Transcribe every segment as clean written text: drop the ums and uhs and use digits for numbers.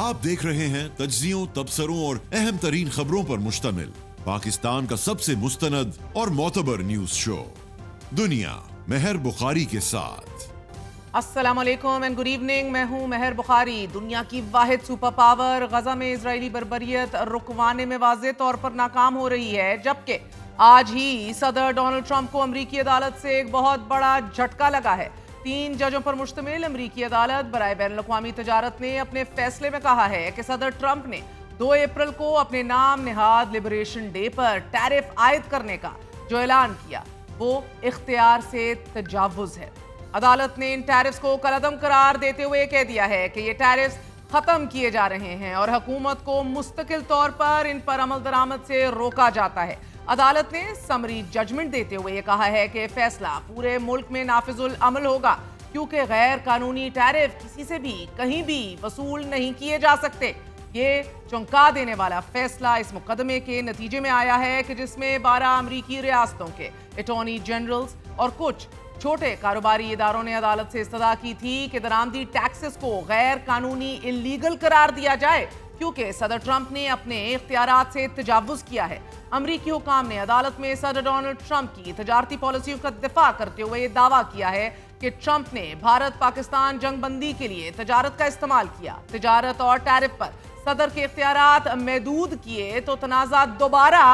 आप देख रहे हैं तज्जियों, तबसरों और अहम तरीन खबरों पर मुश्तमिल पाकिस्तान का सबसे मुस्तनद और मोतबर न्यूज शो दुनिया मेहर बुखारी के साथ। अस्सलाम वालेकुम एंड गुड इवनिंग। मैं हूं मेहर बुखारी। दुनिया की वाहिद सुपर पावर गजा में इजरायली बर्बरियत रुकवाने में वाज़ेह तौर पर नाकाम हो रही है, जबकि आज ही सदर डोनाल्ड ट्रंप को अमरीकी अदालत से एक बहुत बड़ा झटका लगा है। 3 जजों पर मुश्तमिल अमरीकी अदालत बराए बैनुल-अक़वामी तजारत ने अपने फैसले में कहा है कि सदर ट्रंप ने 2 अप्रैल को अपने नाम निहाद लिबरेशन डे पर टैरिफ आयद करने का जो ऐलान किया वो इख्तियार से तजावुज़ है। अदालत ने इन टैरिफ्स को कलअदम करार देते हुए कह दिया है कि ये टैरिफ्स खत्म किए जा रहे हैं और हुकूमत को मुस्तकिल तौर पर इन पर अमल दरामद से रोका जाता है। अदालत ने समरी जजमेंट देते हुए ये कहा है कि फैसला पूरे मुल्क में नाफिजुल अमल होगा, क्योंकि गैर कानूनी टैरिफ किसी से भी कहीं भी वसूल नहीं किए जा सकते। ये चौंका देने वाला फैसला इस मुकदमे के नतीजे में आया है कि जिसमें 12 अमरीकी रियासतों के अटॉर्नी जनरल्स और कुछ छोटे कारोबारी इदारों ने अदालत से इस्तदा की थी कि दरामदी टैक्सेस को गैर कानूनी इल्लीगल करार दिया जाए, क्योंकि सदर ट्रंप ने अपने इख्तियारात से तजावुज़ किया है। अमरीकी हुकाम ने अदालत में सदर डोनाल्ड ट्रंप की तजारती पॉलिसियों का दिफा करते हुए ये दावा किया है कि ट्रंप ने भारत पाकिस्तान जंगबंदी के लिए तजारत का इस्तेमाल किया। तजारत और टैरिफ पर सदर के इख्तियारात महदूद किए तो तनाज़ा दोबारा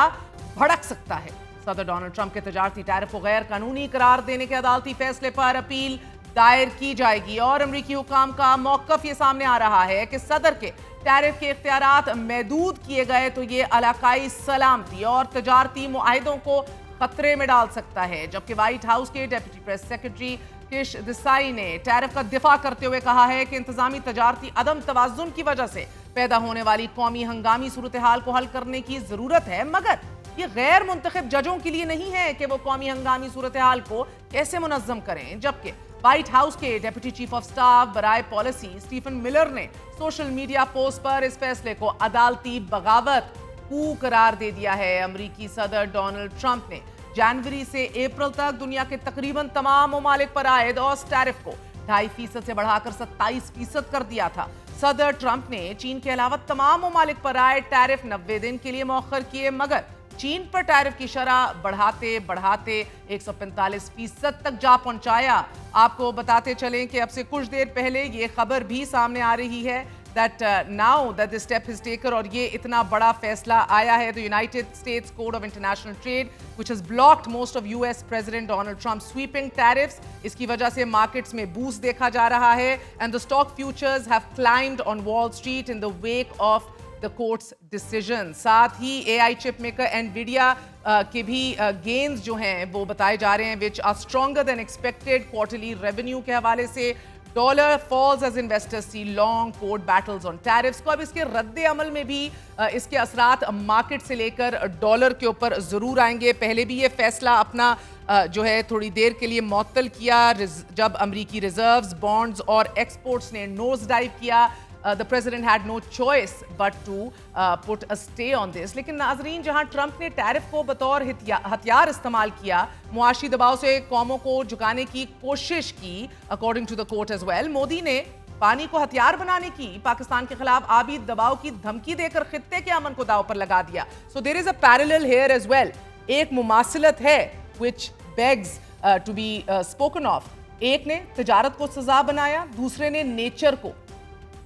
भड़क सकता है। सदर डोनाल्ड ट्रंप के तजारती टैरिफ को गैर कानूनी करार देने के अदालती फैसले पर अपील दायर की जाएगी और अमरीकी हुकाम का मौक़िफ़ ये सामने आ रहा है कि सदर के टैरिफ के इख्तियारात महदूद किए गए तो ये इलाकाई सलामती और तजारती मुआहिदों को खतरे में डाल सकता है। जबकि व्हाइट हाउस के डेप्यूटी प्रेस सेक्रेटरी किश देसाई ने टैरिफ का दिफा करते हुए कहा है कि इंतजामी तजारती अदम तवाज़ुन की वजह से पैदा होने वाली कौमी हंगामी सूरत हाल को हल करने की जरूरत है, मगर ये गैर मुंतखब जजों के लिए नहीं है कि वो कौमी हंगामी सूरत हाल को कैसे मुनज़्ज़म करें। जबकि व्हाइट हाउस के डेप्यूटी चीफ ऑफ स्टाफ बराए पॉलिसी स्टीफन मिलर ने सोशल मीडिया पोस्ट पर इस फैसले को अदालती बगावत कू करार दे दिया है। अमरीकी सदर डोनाल्ड ट्रंप ने जनवरी से अप्रैल तक दुनिया के तकरीबन तमाम ममालिक पर आयद औसत टैरिफ को 2.5% से बढ़ाकर 27% कर दिया था। सदर ट्रंप ने चीन के अलावा तमाम ममालिक पर आयद टैरिफ 90 दिन के लिए मौखर किए, मगर चीन पर टैरिफ की शरह बढ़ाते बढ़ाते 145% तक जा पहुंचाया। आपको बताते चलें कि अब से कुछ देर पहले ये खबर भी सामने आ रही है that now that this step is taken और ये इतना बड़ा फैसला आया है, the United States Code of International Trade which has blocked most of US President Donald Trump's sweeping tariffs, इसकी वजह से मार्केट्स में बूस्ट देखा जा रहा है and the stock futures have climbed on Wall Street in the wake of the court's decision। साथ ही AI chip maker Nvidia के भी गेन्स जो हैं वो बताए जा रहे हैं which are stronger than expected quarterly revenue के हवाले से। Dollar falls as investors see long court battles on tariffs को। अब इसके रद्दे अमल में भी इसके असरात मार्केट से लेकर डॉलर के ऊपर ज़रूर आएंगे। पहले भी ये फैसला अपना जो है थोड़ी देर के लिए मुअत्तल किया जब अमरीकी रिजर्व्स, बॉन्ड्स और एक्सपोर्ट्स ने नोज डाइव किया। The president had no choice but to put a stay on this। लेकिन नाजरीन, जहां ट्रंप ने टैरिफ को बतौर हथियार इस्तेमाल किया, मुआशी दबाव से कौमों को झुकाने की कोशिश की, according to the court as well, Modi ने पानी को हथियार बनाने की, पाकिस्तान के खिलाफ आबी दबाव की धमकी देकर खित्ते के अमन को दाव पर लगा दिया। So there is a parallel here as well. एक मुमासिलत है which begs to be spoken of। एक ने तजारत को सजा बनाया, दूसरे ने नेचर को।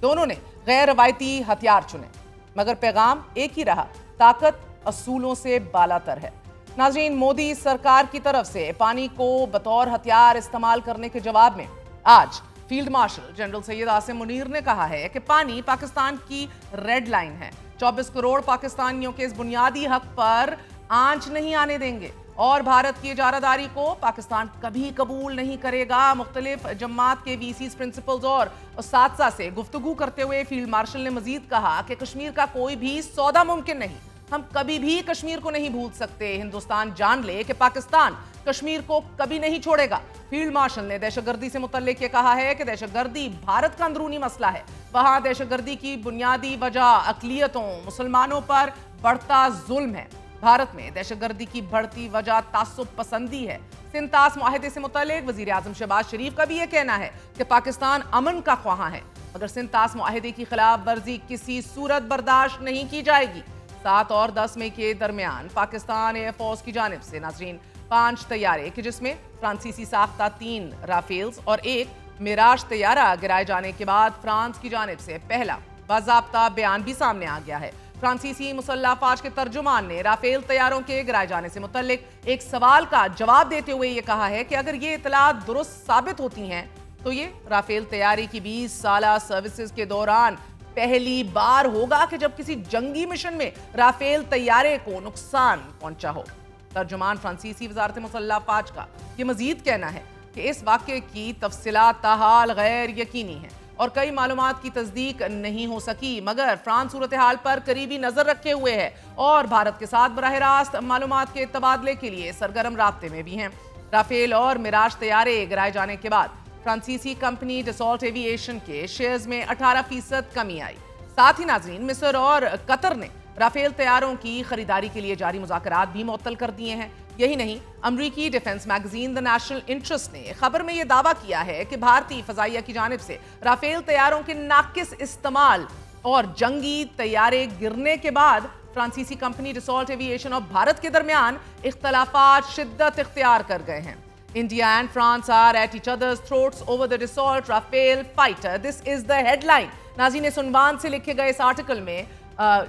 दोनों ने गैर रवायती हथियार चुने, मगर पैगाम एक ही रहा, ताकत असूलों से बालातर है। नाज़रीन, मोदी सरकार की तरफ से पानी को बतौर हथियार इस्तेमाल करने के जवाब में आज field marshal general Syed Asim Munir ने कहा है कि पानी पाकिस्तान की रेड लाइन है। 24 करोड़ पाकिस्तानियों के इस बुनियादी हक पर आंच नहीं आने देंगे और भारत की इजारादारी को पाकिस्तान कभी कबूल नहीं करेगा। मुख्तलिफ जमात के वीसीज, प्रिंसिपल्स और उस्ताद से गुफ्तगू करते हुए फील्ड मार्शल ने मजीद कहा कि कश्मीर का कोई भी सौदा मुमकिन नहीं, हम कभी भी कश्मीर को नहीं भूल सकते। हिंदुस्तान जान ले कि पाकिस्तान कश्मीर को कभी नहीं छोड़ेगा। फील्ड मार्शल ने दहशतगर्दी से मुतल्लिक ये कहा है कि दहशतगर्दी भारत का अंदरूनी मसला है। वहां दहशतगर्दी की बुनियादी वजह अकलियतों, मुसलमानों पर बढ़ता जुल्म है। भारत में दहशतगर्दी की बढ़ती वजह तासुब पसंदी है। सिंतास मुआहिदे से मुतल्लिक वजीर आजम शहबाज शरीफ का भी यह कहना है कि पाकिस्तान अमन का ख्वाहां है। मगर सिंध तास मुआहिदे की खिलाफ वर्जी किसी सूरत बर्दाश्त नहीं की जाएगी। 7 और 10 मई के दरमियान पाकिस्तान एयरफोर्स की जानिब से नाजरीन 5 तैयारे कि जिसमें फ्रांसीसी साख्ता 3 राफेल्स और 1 मिराज तैयारा गिराए जाने के बाद फ्रांस की जानिब से पहला बाज़ाब्ता बयान भी सामने आ गया है। फ्रांसीसी मुसल्लह अफवाज के तर्जुमान ने राफेल तैयारों के गिराए जाने से मुतल्लिक एक सवाल का जवाब देते हुए ये कहा है कि अगर ये इतलात दुरुस्त साबित होती हैं तो ये राफेल तैयारी की 20 साला सर्विसेज के दौरान पहली बार होगा कि जब किसी जंगी मिशन में राफेल तैयारे को नुकसान पहुंचा हो। तर्जुमान फ्रांसीसी वजारत मुसल्लह अफवाज का ये मजीद कहना है कि इस वाक़े की तफसीलात ताहाल गैर यकीनी है और कई मालूमात की तस्दीक नहीं हो सकी, मगर फ्रांस सूरत हाल पर करीबी नजर रखे हुए है और भारत के साथ बराह रास्त मालूमात के तबादले के लिए सरगर्म राब्ते में भी हैं। राफेल और मिराज तैयारे गिराए जाने के बाद फ्रांसीसी कंपनी डसॉल्ट एविएशन के शेयर्स में 18% कमी आई। साथ ही नाजरीन मिस्र और कतर ने राफेल तैयारों की खरीदारी के लिए जारी मुज़ाकरात भी मुअत्तल कर दिए हैं। यही नहीं, अमरीकी defence magazine the national interest ने खबर में यह दावा किया है कि भारतीय फजाइया की जानिब से राफेल तैयारों के नाकिस इस्तेमाल और जंगी तैयारे गिरने के बाद फ्रांसीसी कंपनी डसॉल्ट एविएशन और भारत के दरमियान इख्तलाफात शिद्दत इख्तियार कर गए हैं। India and France are at each other's throats over the Dassault Rafale fighter. This is the headline. नाज़रीन सुनवान से लिखे गए इस आर्टिकल में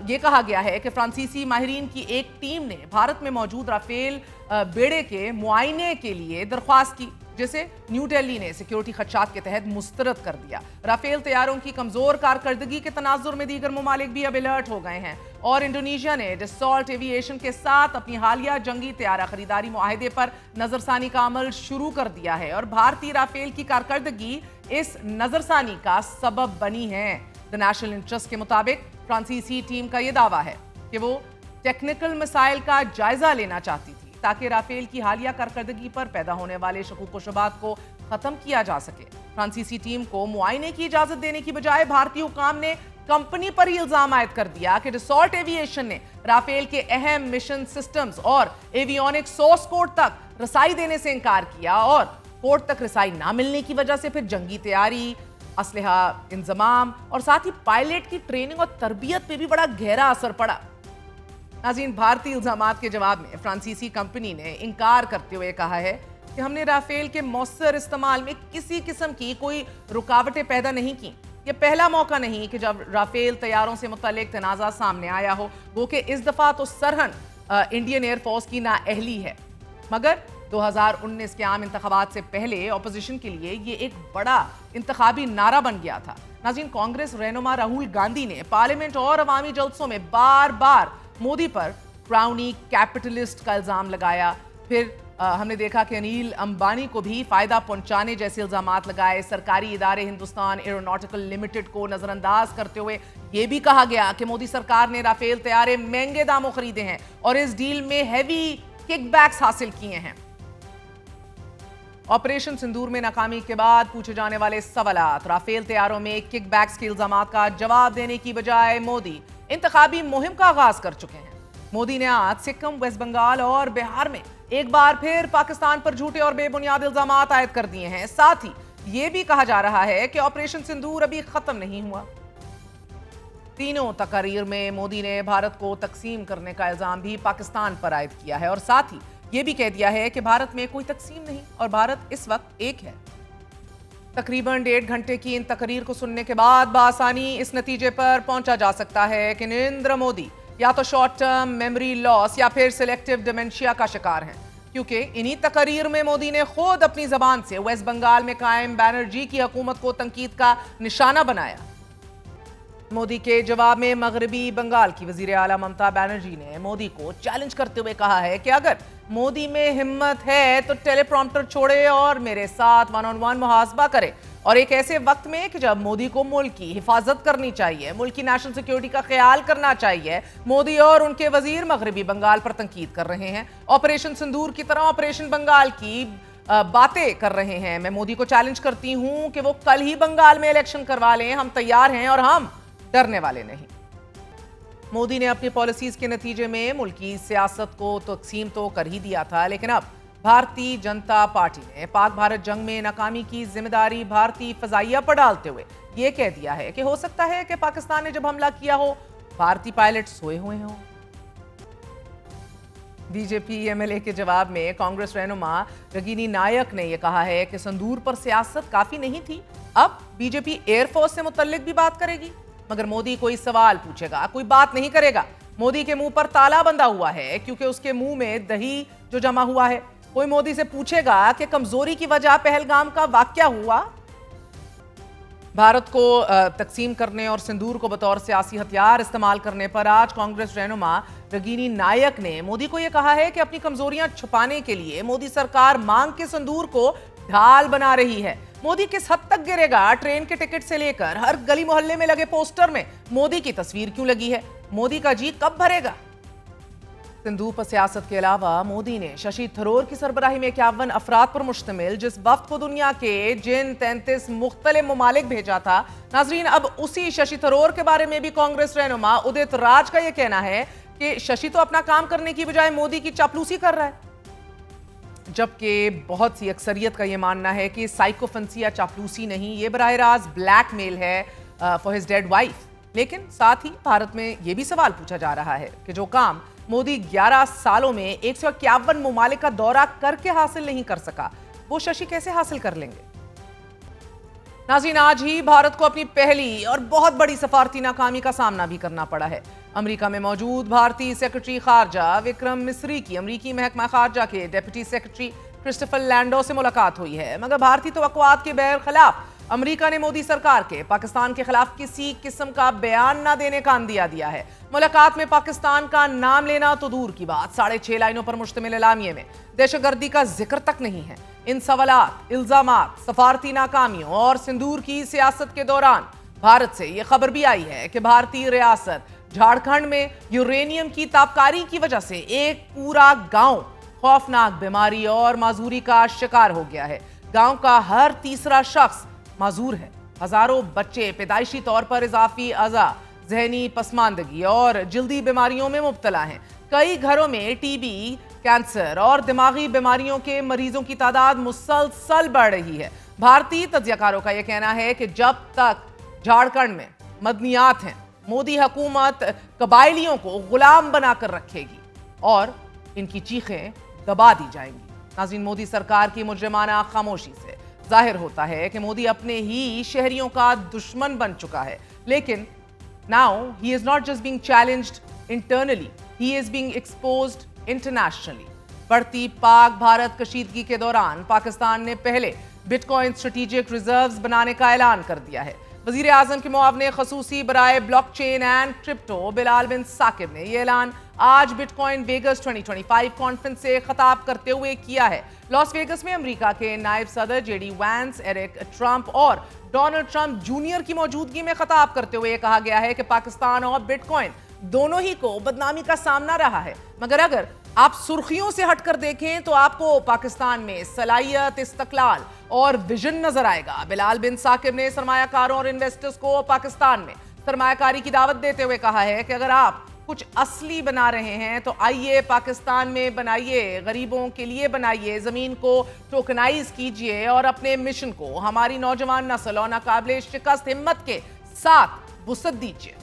ये कहा गया है कि फ्रांसीसी माहिरीन की एक टीम ने भारत में मौजूद राफेल बेड़े के मुआयने के लिए दरख्वास्त की, जिसे न्यू दिल्ली ने सिक्योरिटी खदशात के तहत मुस्तरद कर दिया। राफेल तैयारों की कमजोर कारकर्दगी के तनाजुर में दीगर ममालिक भी अब अलर्ट हो गए हैं और इंडोनेशिया ने डसॉल्ट एविएशन के साथ अपनी हालिया जंगी तैयारा खरीदारी मुआहिदे पर नजरसानी का अमल शुरू कर दिया है और भारतीय राफेल की कारकर्दगी इस नजरसानी का सबब बनी है। द नेशनल इंटरेस्ट के मुताबिक फ्रांसीसी टीम का यह दावा है कि वो टेक्निकल मसाइल का जायजा लेना चाहती थी ताकि राफेल की हालिया कारकर्दगी पर पैदा होने वाले शकूक व शुबात को खत्म किया जा सके। फ्रांसीसी टीम को मुआयने की इजाजत देने की बजाय भारतीय हुकाम ने कंपनी पर ही इल्जाम आयद कर दिया कि डसॉल्ट एविएशन ने राफेल के अहम मिशन सिस्टम्स और एवियोनिक सोर्स कोड तक रसाई देने से इनकार किया और कोड तक रसाई ना मिलने की वजह से फिर जंगी तैयारी, असलहा इंजमाम और साथ ही पायलट की ट्रेनिंग और तरबियत पे भी बड़ा गहरा असर पड़ा। नाज़रीन, भारतीय इल्जामात के जवाब में फ्रांसीसी कंपनी ने इनकार करते हुए कहा है कि हमने राफेल के मौसर इस्तेमाल में किसी किस्म की कोई रुकावटें पैदा नहीं की। यह पहला मौका नहीं कि जब राफेल तैयारों से मुतल्लिक तनाज़ा सामने आया हो, वो कि इस दफ़ा तो सरहन इंडियन एयरफोर्स की नाअहली है, मगर 2019 के आम इंतखाबात से पहले अपोजिशन के लिए ये एक बड़ा इंतखाबी नारा बन गया था। नाज़रीन, कांग्रेस रहनुमा राहुल गांधी ने पार्लियामेंट और अवामी जलसों में बार बार मोदी पर क्राउनी कैपिटलिस्ट का इल्ज़ाम लगाया। फिर हमने देखा कि अनिल अंबानी को भी फायदा पहुंचाने जैसे इल्जामात लगाए। सरकारी इदारे हिंदुस्तान एरोनॉटिकल लिमिटेड को नजरअंदाज करते हुए यह भी कहा गया कि मोदी सरकार ने राफेल तैयारे महंगे दामों खरीदे हैं और इस डील में हैवी किकबैक्स हासिल किए हैं। ऑपरेशन सिंदूर में नाकामी के बाद पूछे जाने वाले सवालात, राफेल तैयारों में किकबैक्स के इल्जामात का जवाब देने की बजाय मोदी इंतखाबी मुहिम का आगाज कर चुके हैं। मोदी ने आज सिक्किम, वेस्ट बंगाल और बिहार में एक बार फिर पाकिस्तान पर झूठे और बेबुनियाद इल्जामात आयद कर दिए हैं। साथ ही यह भी कहा जा रहा है कि ऑपरेशन सिंदूर अभी खत्म नहीं हुआ। तीनों तकरीर में मोदी ने भारत को तकसीम करने का इल्जाम भी पाकिस्तान पर आयद किया है और साथ ही यह भी कह दिया है कि भारत में कोई तकसीम नहीं और भारत इस वक्त एक है। तकरीबन 1.5 घंटे की इन तकरीर को सुनने के बाद बआसानी इस नतीजे पर पहुंचा जा सकता है कि नरेंद्र मोदी या तो शॉर्ट टर्म मेमोरी लॉस या फिर सिलेक्टिव डिमेंशिया का शिकार हैं, क्योंकि इन्हीं तकरीर में मोदी ने खुद अपनी जबान से वेस्ट बंगाल में कायम बैनर्जी की हुकूमत को तंकीद का निशाना बनाया। मोदी के जवाब में मगरबी बंगाल की वजीर आला ममता बनर्जी ने मोदी को चैलेंज करते हुए कहा है कि अगर मोदी में हिम्मत है तो टेलीप्रॉम्प्टर छोड़े और मेरे साथ 1-on-1 मुहासबा करे, और एक ऐसे वक्त में कि जब मोदी को मुल्क की हिफाजत करनी चाहिए, मुल्क की नेशनल सिक्योरिटी का ख्याल करना चाहिए, मोदी और उनके वजीर मगरबी बंगाल पर तंकीद कर रहे हैं, ऑपरेशन सिंदूर की तरह ऑपरेशन बंगाल की बातें कर रहे हैं। मैं मोदी को चैलेंज करती हूं कि वो कल ही बंगाल में इलेक्शन करवा लें, हम तैयार हैं और हम डरने वाले नहीं। मोदी ने अपनी पॉलिसीज के नतीजे में मुल्क की सियासत को तकसीम तो कर ही दिया था, लेकिन अब भारतीय जनता पार्टी ने पाक भारत जंग में नाकामी की जिम्मेदारी भारतीय फजाइया पर डालते हुए यह कह दिया है कि हो सकता है कि पाकिस्तान ने जब हमला किया हो भारतीय पायलट सोए हुए हों। बीजेपी एमएलए के जवाब में कांग्रेस रहनुमा रगीनी नायक ने यह कहा है कि संदूर पर सियासत काफी नहीं थी, अब बीजेपी एयरफोर्स से मुतल्लिक भी बात करेगी। मगर मोदी कोई सवाल पूछेगा, कोई बात नहीं करेगा। मोदी के मुंह पर ताला बंधा हुआ है क्योंकि उसके मुंह में दही जो जमा हुआ है। कोई मोदी से पूछेगा कि कमजोरी की वजह पहलगाम का वाकया हुआ। भारत को तकसीम करने और सिंदूर को बतौर सियासी हथियार इस्तेमाल करने पर आज कांग्रेस रहनुमा रगीनी नायक ने मोदी को यह कहा है कि अपनी कमजोरियां छुपाने के लिए मोदी सरकार मांग के सिंदूर को ढाल बना रही है। मोदी किस हद तक गिरेगा? ट्रेन के टिकट से लेकर हर गली मोहल्ले में लगे पोस्टर में मोदी की तस्वीर क्यों लगी है? मोदी का जी कब भरेगा? सिंदूर पर सियासत के अलावा मोदी ने शशि थरूर की सरबराही में 51 अफराद पर मुश्तमिल जिस वफ्द को दुनिया के जिन 33 मुख्तलिफ ममालिक भेजा था, नाजरीन अब उसी शशि थरूर के बारे में भी कांग्रेस रहनुमा उदित राज का यह कहना है कि शशि तो अपना काम करने की बजाय मोदी की चापलूसी कर रहा है। जबकि बहुत सी अक्सरियत का यह मानना है कि साइकोफेंसी या चापलूसी नहीं, ये बराह रास्त ब्लैकमेल है फॉर हिज डेड वाइफ। लेकिन साथ ही भारत में यह भी सवाल पूछा जा रहा है कि जो काम मोदी 11 सालों में 151 ममालिक का दौरा करके हासिल नहीं कर सका, वो शशि कैसे हासिल कर लेंगे? नाज़रीन, आज ही भारत को अपनी पहली और बहुत बड़ी सफारती नाकामी का सामना भी करना पड़ा है। अमेरिका में मौजूद भारतीय सेक्रेटरी खारजा विक्रम मिस्री की अमेरिकी महकमा खारजा के डिप्टी सेक्रेटरी क्रिस्टोफर लैंडो से मुलाकात हुई है। मगर भारतीय तवक्कुआत के बरखिलाफ अमेरिका ने मोदी सरकार के पाकिस्तान के खिलाफ किसी किस्म का बयान न देने का अंदिया दिया है। मुलाकात में पाकिस्तान का नाम लेना तो दूर की बात, 6.5 लाइनों पर मुश्तमिल एलामिये में दहशतगर्दी का जिक्र तक नहीं है। इन सवालात, इल्जामात, सफारती नाकामियों और सिंदूर की सियासत के दौरान भारत से यह खबर भी आई है कि भारतीय रियासत झारखंड में यूरेनियम की ताबकारी की वजह से एक पूरा गांव खौफनाक बीमारी और माजूरी का शिकार हो गया है। गांव का हर तीसरा शख्स माजूर है। हजारों बच्चे पैदाइशी तौर पर इजाफी अज़ा, जहनी पसमानदगी और जल्दी बीमारियों में मुब्तला हैं। कई घरों में टीबी, कैंसर और दिमागी बीमारियों के मरीजों की तादाद मुसलसल बढ़ रही है। भारतीय तज्जियाकारों का यह कहना है कि जब तक झारखंड में मदनियात हैं, मोदी हुकूमत कबायलियों को गुलाम बनाकर रखेगी और इनकी चीखें दबा दी जाएंगी। नाज़रीन, मोदी सरकार की मुजरिमाना खामोशी से जाहिर होता है कि मोदी अपने ही शहरियों का दुश्मन बन चुका है। लेकिन now he is not just being challenged internally, he is being exposed internationally. बढ़ती पाक भारत कशीदगी के दौरान पाकिस्तान ने पहले बिटकॉइन स्ट्रेटेजिक रिजर्व्स बनाने का ऐलान कर दिया है। वजीर आजम के मुआवने खसूसी बराए ब्लॉकचेन एंड क्रिप्टो बिलाल बिन साकिब ने यह ऐलान आज बिटकॉइन वेगस 2025 कॉन्फ्रेंस से खिताब करते हुए किया है। लॉस वेगस में अमेरिका के नायब सदर जेडी वैंस, एरिक ट्रंप और डोनाल्ड ट्रंप जूनियर की मौजूदगी में खिताब करते हुए कहा गया है कि पाकिस्तान और बिटकॉइन दोनों ही को बदनामी का सामना रहा है। मगर अगर आप सुर्खियों से हटकर देखें तो आपको पाकिस्तान में सलाहियत, इस्तकलाल और विजन नजर आएगा। बिलाल बिन साकिब ने सरमायाकारों और इन्वेस्टर्स को पाकिस्तान में सरमायाकारी की दावत देते हुए कहा है कि अगर आप कुछ असली बना रहे हैं तो आइए पाकिस्तान में बनाइए, गरीबों के लिए बनाइए, जमीन को टोकनाइज कीजिए और अपने मिशन को हमारी नौजवान नस्ल और नाकाबिले शिकस्त हिम्मत के साथ वुसअत दीजिए।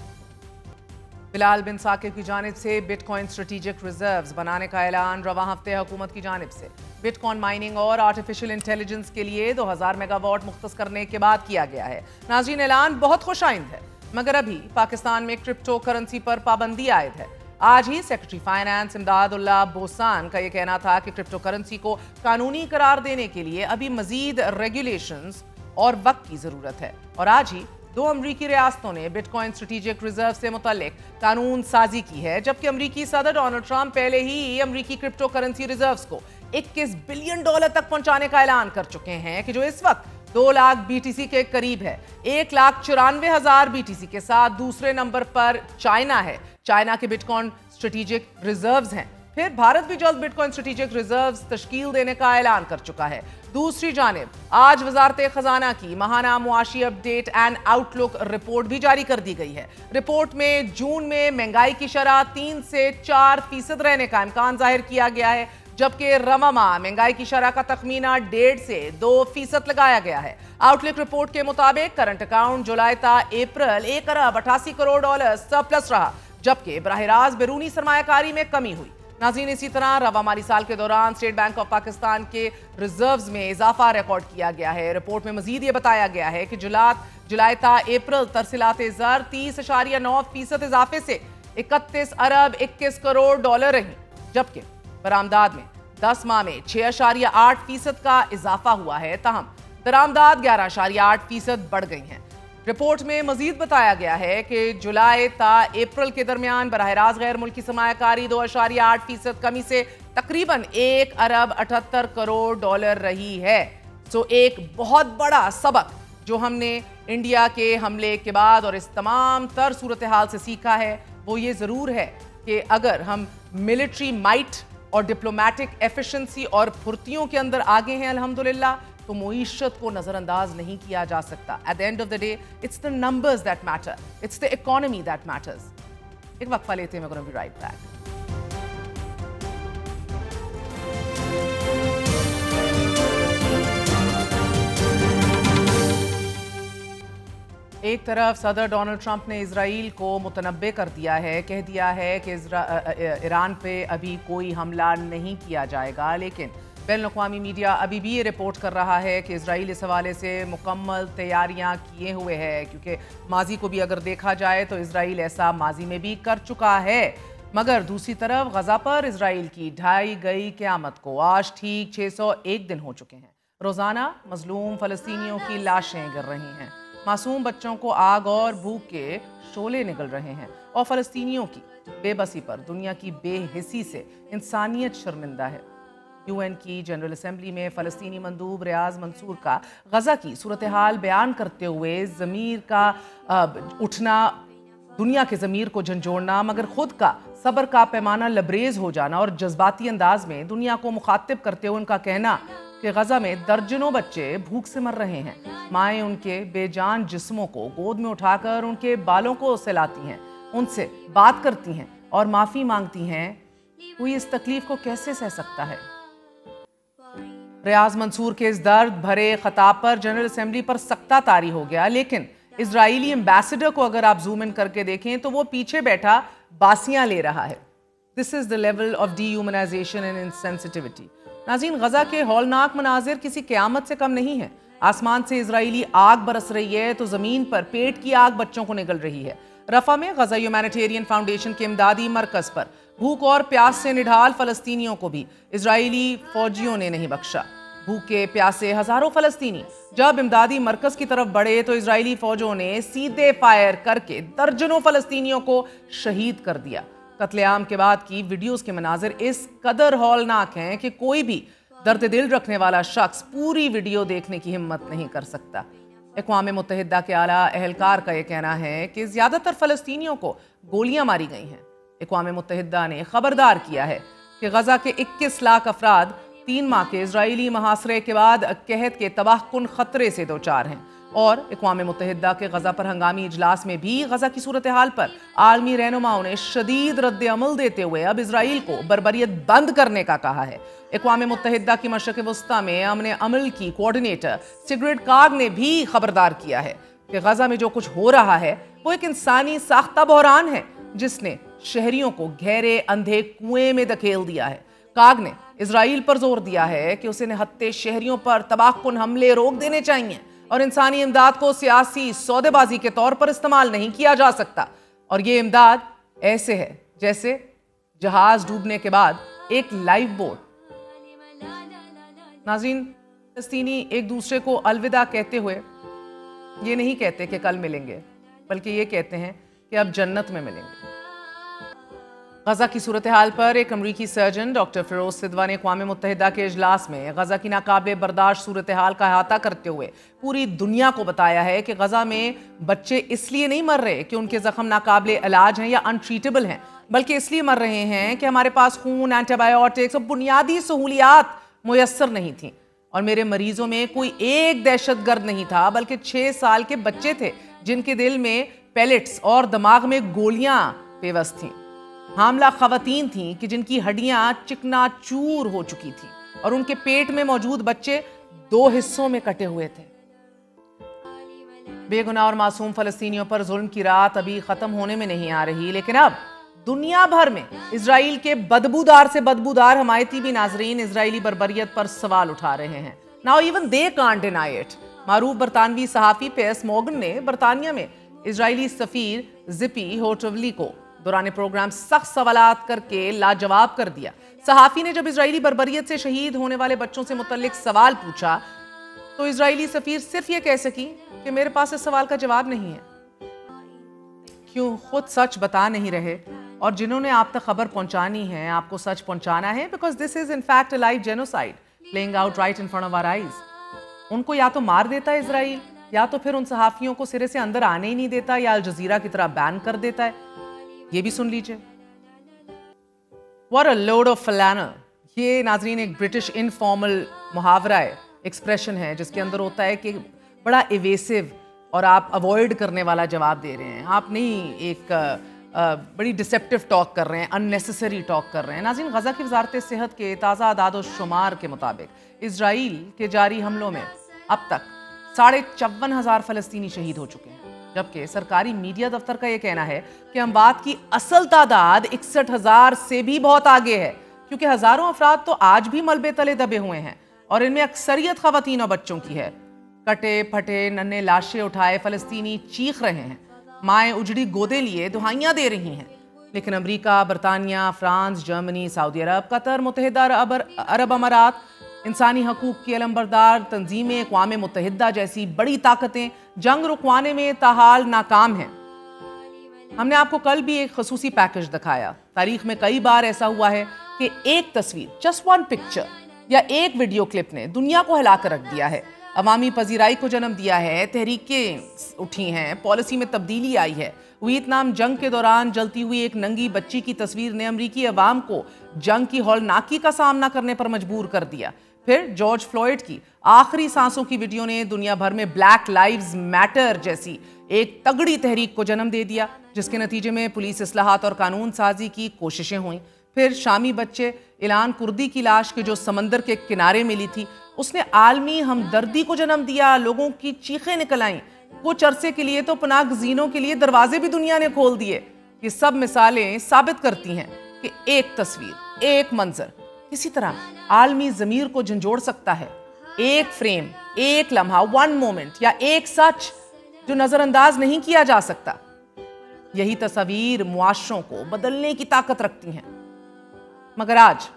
बिलाल बिन साकिब की जानिब से बिटकॉइन स्ट्रेटेजिक रिजर्व्स बनाने का ऐलान रवा हफ्ते हुकूमत की जानिब से बिटकॉइन माइनिंग और आर्टिफिशियल इंटेलिजेंस के लिए 2000 मेगावाट मुख्तस करने के बाद किया गया है। नाज़रीन, ऐलान बहुत खुशाइंद है, मगर अभी पाकिस्तान में क्रिप्टो करेंसी पर पाबंदी आयद है। आज ही सेक्रेटरी फाइनेंस इमदादुल्लाह बोसान का यह कहना था कि क्रिप्टो करेंसी को कानूनी करार देने के लिए अभी मजीद रेगुलेशंस और वक्त की जरूरत है। और आज ही 2 अमरीकी रियासतों ने बिटकॉइन स्ट्रेटेजिक रिजर्व से मुतल्लिक कानून साजी की है, जबकि अमरीकी सदर डोनाल्ड ट्रंप पहले ही अमरीकी क्रिप्टो करेंसी रिजर्व्स को $21 बिलियन तक पहुंचाने का ऐलान कर चुके हैं कि जो इस वक्त 2 लाख BTC के करीब है। 1,94,000 BTC के साथ दूसरे नंबर पर चाइना है। चाइना के बिटकॉइन स्ट्रेटेजिक रिजर्व्स हैं। फिर भारत भी जल्द बिटकॉइन स्ट्रेटेजिक रिजर्व्स तश्कील देने का ऐलान कर चुका है। दूसरी जानिब आज वजारत खजाना की माहाना मुआशी अपडेट एंड आउटलुक रिपोर्ट भी जारी कर दी गई है। रिपोर्ट में जून में महंगाई की शरह 3 से 4% रहने का इम्कान जाहिर किया गया है। जबकि रवा माह महंगाई की शरह का तखमीना 1.5 से 2% लगाया गया है। आउटलुक रिपोर्ट के मुताबिक करंट अकाउंट जुलाई ता अप्रैल 1 अरब 88 करोड़ डॉलर सरप्लस रहा, जबकि बराह रास्त बैरूनी सरमायाकारी में कमी हुई। नाज़रीन, इसी तरह रवा माली साल के दौरान स्टेट बैंक ऑफ पाकिस्तान के रिजर्व्स में इजाफा रिकॉर्ड किया गया है। रिपोर्ट में मजीद ये बताया गया है कि जुलाई ता अप्रैल तरसीलात ज़र 30.9% इजाफे से 31 अरब 21 करोड़ डॉलर रही, जबकि बरामदाद में 10 माह में 6.8% का इजाफा हुआ है। तहम दरामदाद 11.8% बढ़ गई हैं। रिपोर्ट में मजीद बताया गया है कि जुलाई ता अप्रैल के दरमियान बराह रास्त गैर मुल्की सरमायाकारी 2.8% कमी से तकरीबन 1 अरब 78 करोड़ डॉलर रही है। एक बहुत बड़ा सबक जो हमने इंडिया के हमले के बाद और इस तमाम तर सूरत हाल से सीखा है वो ये ज़रूर है कि अगर हम मिलिट्री माइट और डिप्लोमेटिक एफिशिएंसी और फुर्तियों के अंदर आगे हैं अल्हम्दुलिल्लाह, तो मुईशत को नजरअंदाज नहीं किया जा सकता। At the end of the day it's the numbers that matter, it's the economy that matters. एक वक्फा लेते हैं, we're राइट बैक। एक तरफ सदर डोनाल्ड ट्रंप ने इजराइल को मुतनब्बे कर दिया है, कह दिया है कि ईरान पे अभी कोई हमला नहीं किया जाएगा, लेकिन बैनुल-अक़वामी मीडिया अभी भी ये रिपोर्ट कर रहा है कि इजराइल इस हवाले से मुकम्मल तैयारियां किए हुए है, क्योंकि माजी को भी अगर देखा जाए तो इजराइल ऐसा माजी में भी कर चुका है। मगर दूसरी तरफ गजा पर इजराइल की ढाई गई क़यामत को आज ठीक 601 दिन हो चुके हैं। रोज़ाना मजलूम फ़लस्तीनियों की लाशें गिर रही हैं, मासूम बच्चों को आग और भूख के शोले निकल रहे हैं और फ़लस्तीनियों की बेबसी पर दुनिया की बेहिसी से इंसानियत शर्मिंदा है। यूएन की जनरल असेंबली में फ़लस्तीनी मंदूब रियाज मंसूर का गजा की सूरत हाल बयान करते हुए ज़मीर का उठना, दुनिया के ज़मीर को झंझोड़ना, मगर खुद का सब्र का पैमाना लबरेज हो जाना और जज्बाती अंदाज में दुनिया को मुखातिब करते हुए उनका कहना कि गजा में दर्जनों बच्चे भूख से मर रहे हैं। माएँ उनके बेजान जिस्मों को गोद में उठाकर उनके बालों को सहलाती हैं, उनसे बात करती हैं और माफ़ी मांगती हैं। कोई इस तकलीफ को कैसे सह सकता है? रियाज मंसूर के इस दर्द भरे खिताब पर जनरल असेंबली पर सख्ता तारी हो गया, लेकिन इजरायली एम्बेसडर को अगर आप जूम इन करके देखें तो वो पीछे बैठा बासियां ले रहा है। This is the level of dehumanisation and insensitivity. नाज़रीन, गजा के हौलनाक मनाजिर किसी क़यामत से कम नहीं है। आसमान से इजरायली आग बरस रही है तो जमीन पर पेट की आग बच्चों को निगल रही है। रफा में गजा ह्यूमैनिटेरियन फाउंडेशन के इमदादी मरकज पर भूख और प्यास से निढाल फलस्तीनियों को भी इजरायली फौजियों ने नहीं बख्शा। भूखे प्यासे हजारों फलस्तीनी जब इमदादी मरकज की तरफ बढ़े तो इजरायली फौजों ने सीधे फायर करके दर्जनों फलस्तीनियों को शहीद कर दिया। कत्लेआम के बाद की वीडियोस के मनाजिर इस कदर हौलनाक हैं कि कोई भी दर्द दिल रखने वाला शख्स पूरी वीडियो देखने की हिम्मत नहीं कर सकता। अक़वाम मुत्तहिदा के आला एहलकार का यह कहना है कि ज़्यादातर फ़लस्तीनियों को गोलियां मारी गई हैं। अक़वाम मुत्तहिदा ने खबरदार किया है कि गजा के 21 लाख अफराद 3 माह के इजरायली महासरे के बाद कहत के तबाहकुन खतरे से दो चार हैं। और अक़वाम मुत्तहिदा के गजा पर हंगामी इजलास में भी गजा की सूरत हाल पर आलमी रहनुमाओं ने शदीद रद्द अमल देते हुए अब इजराइल को बर्बरियत बंद करने का कहा है। अक़वाम मुत्तहिदा की मशरक़ वस्ता में अमन अमल की कोऑर्डिनेटर सिगरेट काग ने भी खबरदार किया है कि गजा में जो कुछ हो रहा है वो एक इंसानी साख्ता बहरान है जिसने शहरियों को गहरे अंधे कुएं में धकेल दिया है। काग ने इजराइल पर जोर दिया है कि उसे निहत्ते शहरियों पर तबाहकुन हमले रोक देने चाहिए और इंसानी इमदाद को सियासी सौदेबाजी के तौर पर इस्तेमाल नहीं किया जा सकता। और ये इमदाद ऐसे है जैसे जहाज डूबने के बाद एक लाइफ बोट। नाज़रीन, फलस्तीनी एक दूसरे को अलविदा कहते हुए ये नहीं कहते कि कल मिलेंगे, बल्कि ये कहते हैं कि अब जन्नत में मिलेंगे। गजा की सूरत हाल पर एक अमरीकी सर्जन डॉक्टर फिरोज सिदवा ने अक़वाम मुत्तहिदा के इजलास में गजा की नाकाबिले बर्दाश्त सूरत हाल का अहाता करते हुए पूरी दुनिया को बताया है कि गजा में बच्चे इसलिए नहीं मर रहे कि उनके जख्म नाकाबिले इलाज हैं या अनट्रीटेबल हैं, बल्कि इसलिए मर रहे हैं कि हमारे पास खून, एंटीबायोटिक्स और बुनियादी सहूलियात मुयस्सर नहीं थी। और मेरे मरीजों में कोई एक दहशतगर्द नहीं था, बल्कि 6 साल के बच्चे थे जिनके दिल में पैलेट्स और दिमाग में गोलियां पेवस्त थीं। حاملہ خواتین تھیں کہ جن کی ہڈیاں چکنا چور ہو چکی تھیں اور ان کے پیٹ میں موجود بچے 2 حصوں میں کٹے ہوئے تھے۔ بے گناہ اور معصوم فلسطینیوں پر ظلم کی رات ابھی ختم ہونے میں نہیں آ رہی، لیکن اب دنیا بھر میں اسرائیل کے بدبودار سے بدبودار حمایتی بھی ناظرین اسرائیلی بربریت پر سوال اٹھا رہے ہیں۔ Now even they can't deny it۔ معروف برطانوی صحافی پیرس مورگن نے برطانیہ میں اسرائیلی سفیر زپی ہوٹولی کو دوران پروگرام سخت سوالات کر کے لاجواب کر دیا۔ صحافی نے جب اسرائیلی بربریت سے شہید ہونے والے بچوں سے متعلق سوال پوچھا تو اسرائیلی سفیر صرف یہ کہہ سکی کہ میرے پاس اس سوال کا جواب نہیں ہے۔ کیوں خود سچ بتا نہیں رہے اور جنہوں نے آپ تک خبر پہنچانی ہے، آپ کو سچ پہنچانا ہے، because this is in fact a live genocide playing out right in front of our eyes۔ ان کو یا تو مار دیتا ہے اسرائیل، یا تو پھر ان صحافیوں کو سرے سے اندر آنے ہی نہیں دیتا، یا الجزیرہ کی طرح بین کر دیتا ہے۔ یہ بھی سن لیجئے۔ What a load of فلانا۔ یہ ناظرین ایک برٹش انفارمل محاورہ ہے، ایکسپریشن ہے، جس کے اندر ہوتا ہے کہ بڑا ایویسو اور آپ اوائڈ کرنے والا جواب دے رہے ہیں، آپ نہیں ایک بڑی ڈسیپٹیو ٹاک کر رہے ہیں، اننیسیسری ٹاک کر رہے ہیں۔ ناظرین، غزہ کی وزارت صحت کے تازہ اعداد و شمار کے مطابق اسرائیل کے جاری حملوں میں اب تک 54,500 فلسطینی شہید ہو چکے ہیں، جبکہ سرکاری میڈیا دفتر کا یہ کہنا ہے کہ اموات کی اصل تعداد 61,000 سے بھی بہت آگے ہے، کیونکہ ہزاروں افراد تو آج بھی ملبے تلے دبے ہوئے ہیں اور ان میں اکثریت خواتین اور بچوں کی ہے۔ کٹے پھٹے ننھے لاشیں اٹھائے فلسطینی چیخ رہے ہیں، مائیں اجڑی گودے لیے دہائیاں دے رہی ہیں، لیکن امریکہ، برطانیہ، فرانس، جرمنی، سعودی عرب، قطر، متحدہ عرب امارات، انسانی حقوق کی علمبردار تنظیمیں، اقوام متحدہ جیسی بڑی طاقتیں جنگ رکوانے میں تاحال ناکام ہیں۔ ہم نے آپ کو کل بھی ایک خصوصی پیکج دکھایا۔ تاریخ میں کئی بار ایسا ہوا ہے کہ ایک تصویر، جسٹ ون پکچر یا ایک ویڈیو کلپ نے دنیا کو ہلا کر رکھ دیا ہے، عوامی پذیرائی کو جنم دیا ہے، تحریکیں اٹھی ہیں، پالیسی میں تبدیلی آئی ہے۔ ویتنام جنگ کے دوران جلتی ہوئی ایک ننگی بچی کی تصویر نے امریکی عوام کو جنگ کی ہولناکی کا سامنا کرنے پر مجبور کر دیا۔ پھر جارج فلوئڈ کی آخری سانسوں کی ویڈیو نے دنیا بھر میں بلیک لائیوز میٹر جیسی ایک تگڑی تحریک کو جنم دے دیا، جس کے نتیجے میں پولیس اصلاحات اور قانون سازی کی کوششیں ہوئیں۔ پھر شامی بچے اعلان کردی کی لاش کے جو سمندر کے کنارے ملی تھی، اس نے عالمی ہمدردی کو جنم دیا، لوگوں کی چیخیں نکل آئیں، کچھ عرصے کے لیے تو پناہ گزینوں کے لیے دروازے بھی دنیا نے کھول دیے۔ یہ سب مثالیں ثابت کرتی ہیں کہ ایک تصویر، ایک منظر کسی طرح عالمی ضمیر کو جھنجھوڑ سکتا ہے۔ ایک فریم، ایک لمحہ، ون مومنٹ یا ایک سچ جو نظر انداز نہیں کیا جا سکتا۔ یہی تصاویر معاشروں کو بدلنے کی طاقت رکھتی ہیں۔ مگر آج